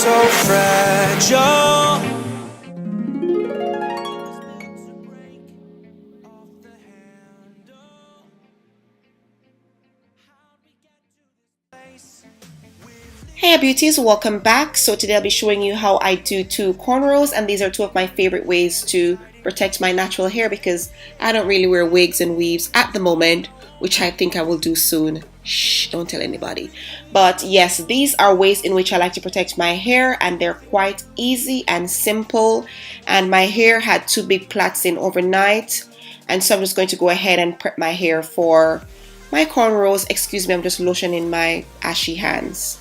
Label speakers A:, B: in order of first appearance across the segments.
A: so fragile.
B: Hey beauties, welcome back. So today I'll be showing you how I do two cornrows, and these are two of my favorite ways to protect my natural hair because I don't really wear wigs and weaves at the moment, which I think I will do soon. Shh, don't tell anybody. But yes, these are ways in which I like to protect my hair, and they're quite easy and simple. And my hair had two big plaits in overnight, and so I'm just going to go ahead and prep my hair for my cornrows. Excuse me, I'm just lotioning my ashy hands.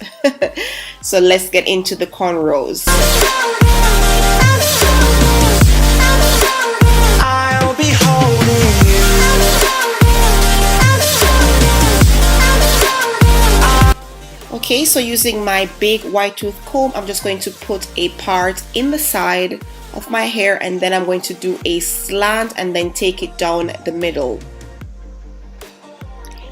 B: So let's get into the cornrows.
A: I'll be holding you.
B: Okay, so using my big white tooth comb, I'm just going to put a part in the side of my hair, and then I'm going to do a slant and then take it down the middle.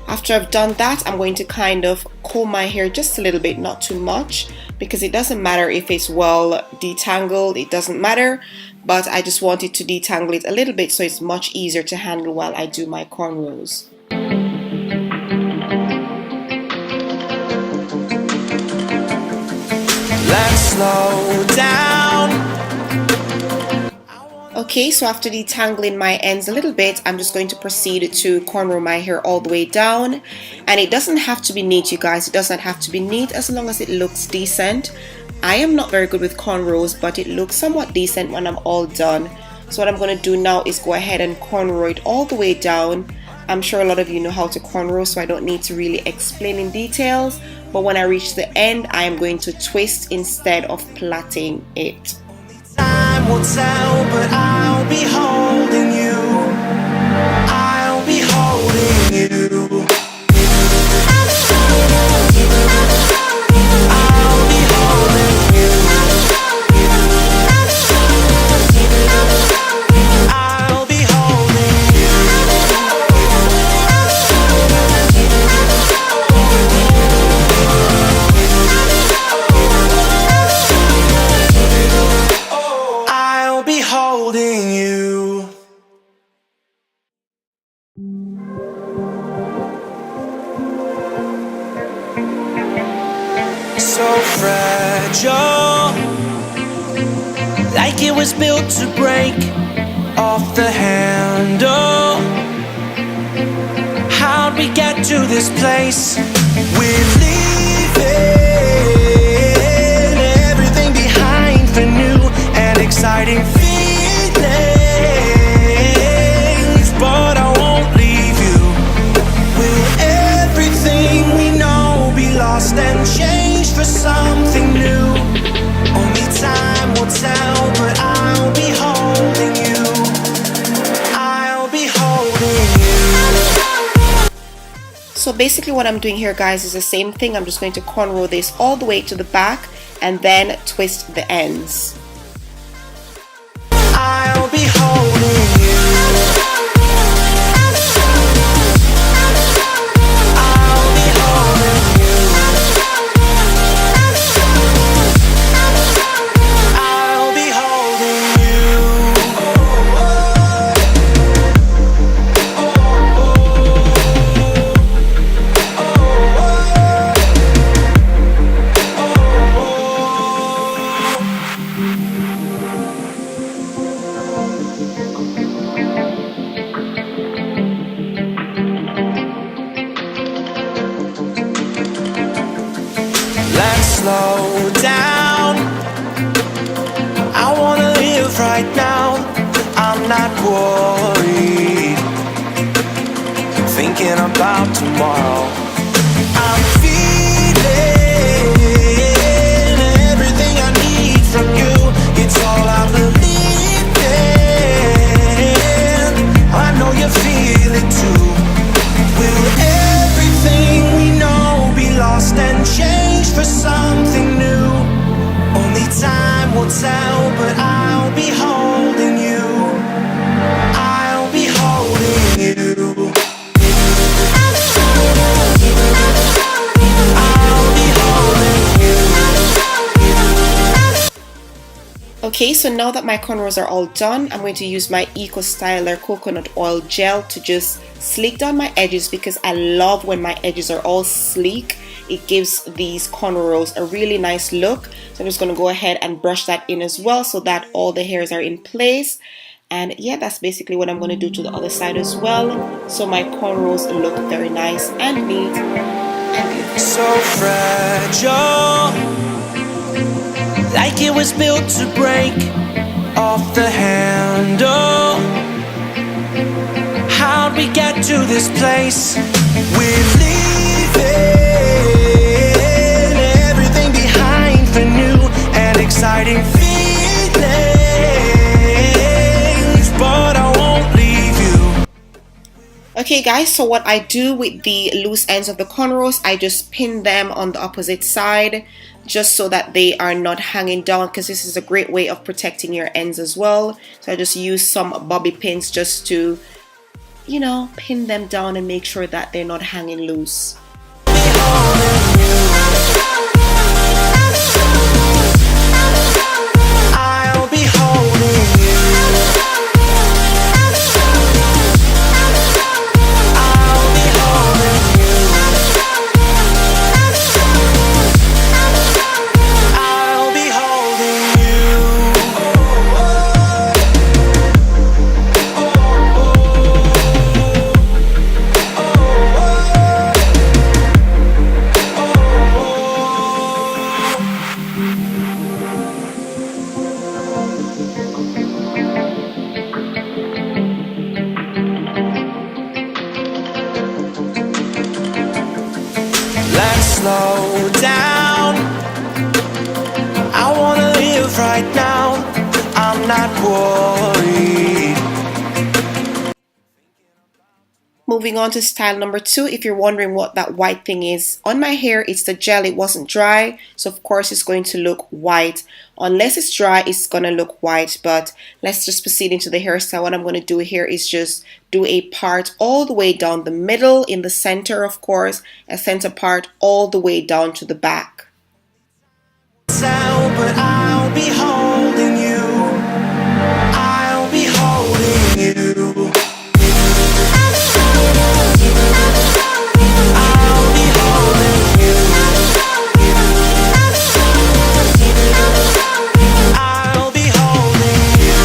B: After I've done that, I'm going to kind of comb my hair just a little bit, not too much, because it doesn't matter if it's well detangled, it doesn't matter, but I just wanted to detangle it a little bit so it's much easier to handle while I do my cornrows.
A: Let's slow down.
B: Okay, so after detangling my ends a little bit, I'm just going to proceed to cornrow my hair all the way down. And it doesn't have to be neat, you guys. It doesn't have to be neat as long as it looks decent. I am not very good with cornrows, but it looks somewhat decent when I'm all done. So what I'm going to do now is go ahead and cornrow it all the way down. I'm sure a lot of you know how to cornrow, so I don't need to really explain in details. But when I reach the end, I am going to twist instead of plaiting it.
A: Time will tell, but I'll be holding you. I'll be holding you. I'll be holding you. I'll be holding you. I'll be holding you. So fragile, like it was built to break off the handle. How'd we get to this place? We're leaving everything behind for new and exciting feelings, but I won't leave you. Will everything we know be lost and changed for something new? Only time will tell, but I'll be holding you. I'll be holding you.
B: So basically what I'm doing here, guys, is the same thing. I'm just going to cornrow this all the way to the back and then twist the ends.
A: I'll be holding you. I'll be holding you. I'll be holding you. Let's slow down. I wanna live right now. I'm not worried, thinking about tomorrow. I'm feeling everything I need from you. It's all I believe in. I know you feel it too. Will everything we know be lost and changed for something new? Only time will tell, but I'll be holding you. I'll be holding you. I'll be holding you.
B: Okay, so now that my cornrows are all done, I'm going to use my Eco Styler coconut oil gel to just sleek down my edges, because I love when my edges are all sleek. It gives these cornrows a really nice look. So I'm just going to go ahead and brush that in as well, so that all the hairs are in place. And yeah, that's basically what I'm going to do to the other side as well, so my cornrows look very nice and neat and beautiful.
A: So fragile, like it was built to break off the handle. How'd we get to this place? We're leaving everything behind for new and exciting feelings, but I won't leave you.
B: Okay guys, so what I do with the loose ends of the cornrows, I just pin them on the opposite side, just so that they are not hanging down, because this is a great way of protecting your ends as well. So I just use some bobby pins just to, you know, pin them down and make sure that they're not hanging loose.
A: I'll be holding you. I'll be holding you. I'll be holding you. Let's slow down. I wanna live right now. I'm not worried.
B: Moving on to style number 2, if you're wondering what that white thing is on my hair, it's the gel. It wasn't dry, so of course it's going to look white. Unless it's dry, it's gonna look white. But let's just proceed into the hairstyle. What I'm going to do here is just do a part all the way down the middle, in the center, of course, a center part all the way down to the back.
A: But I'll be holding you. I'll be holding you. I'll be holding you. I'll be holding you.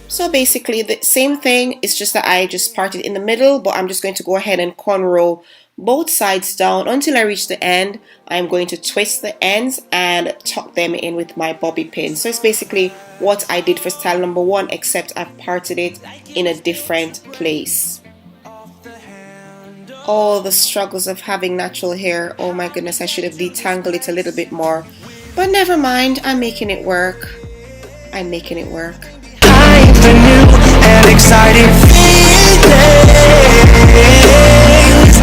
B: So basically the same thing, it's just that I just parted in the middle, but I'm just going to go ahead and cornrow both sides down until I reach the end. I'm going to twist the ends and tuck them in with my bobby pin. So it's basically what I did for style number 1, except I've parted it in a different place. All the struggles of having natural hair. Oh my goodness, I should have detangled it a little bit more. But never mind, I'm making it work. I'm making it work.
A: The new and exciting feelings,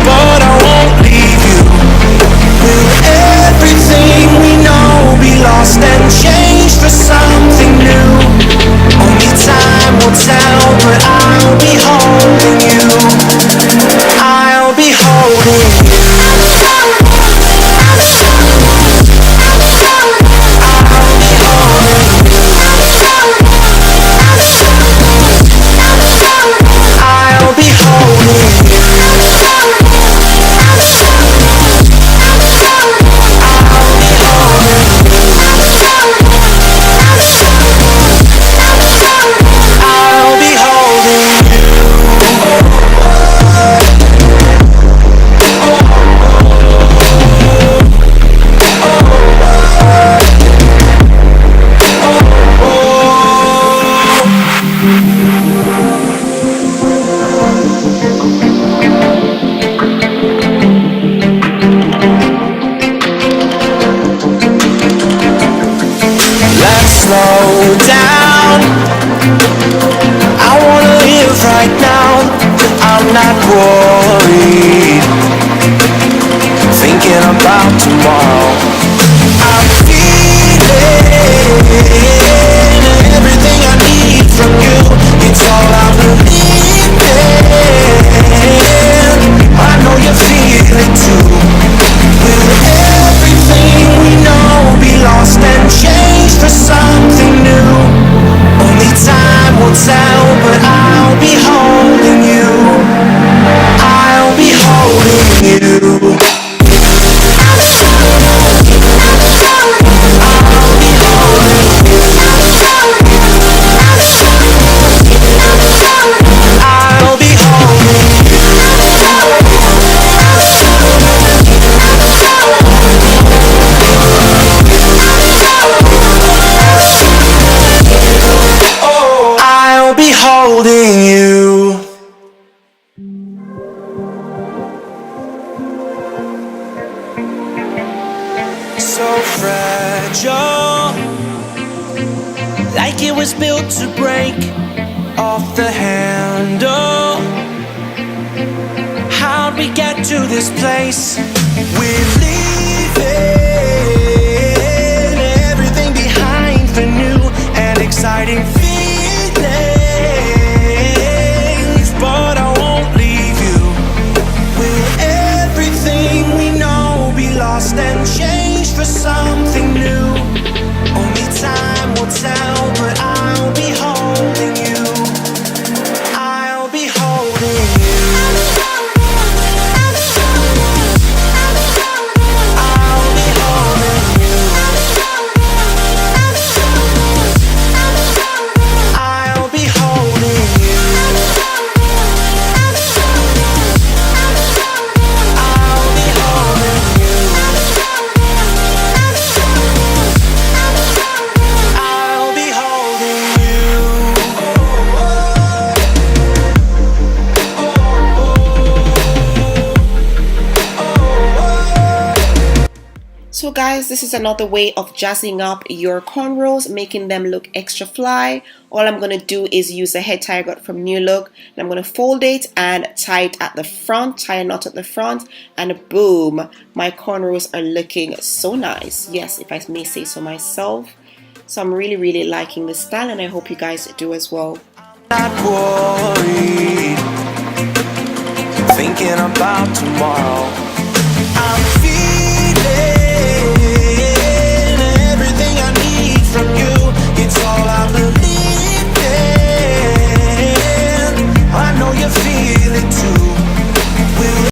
A: but I won't leave you. Will everything we know be lost and changed for something new? Only time will tell, but I'll be holding you. I'll be holding you. I'll be holding you. Slow down. I wanna live right now. I'm not worried, thinking about tomorrow. I'm feeling everything I need from you. It's all I believe in. holding you. So fragile, like it was built to break off the handle. How'd we get to this place? We're leaving everything behind for new and exciting feelings, but I won't leave you. Will everything we know be lost and changed for something new? Only time will tell, but I'll be holding you. I'll be holding you. I'll be holding you. I'll be holding you. I'll be holding you. I'll be holding you.
B: So guys, this is another way of jazzing up your cornrows, making them look extra fly. All I'm going to do is use a head tie I got from New Look, and I'm going to fold it and tie it at the front, tie a knot at the front, and boom, my cornrows are looking so nice. Yes, if I may say so myself. So I'm really liking this style, and I hope you guys do as well.
A: Not worried, thinking about tomorrow.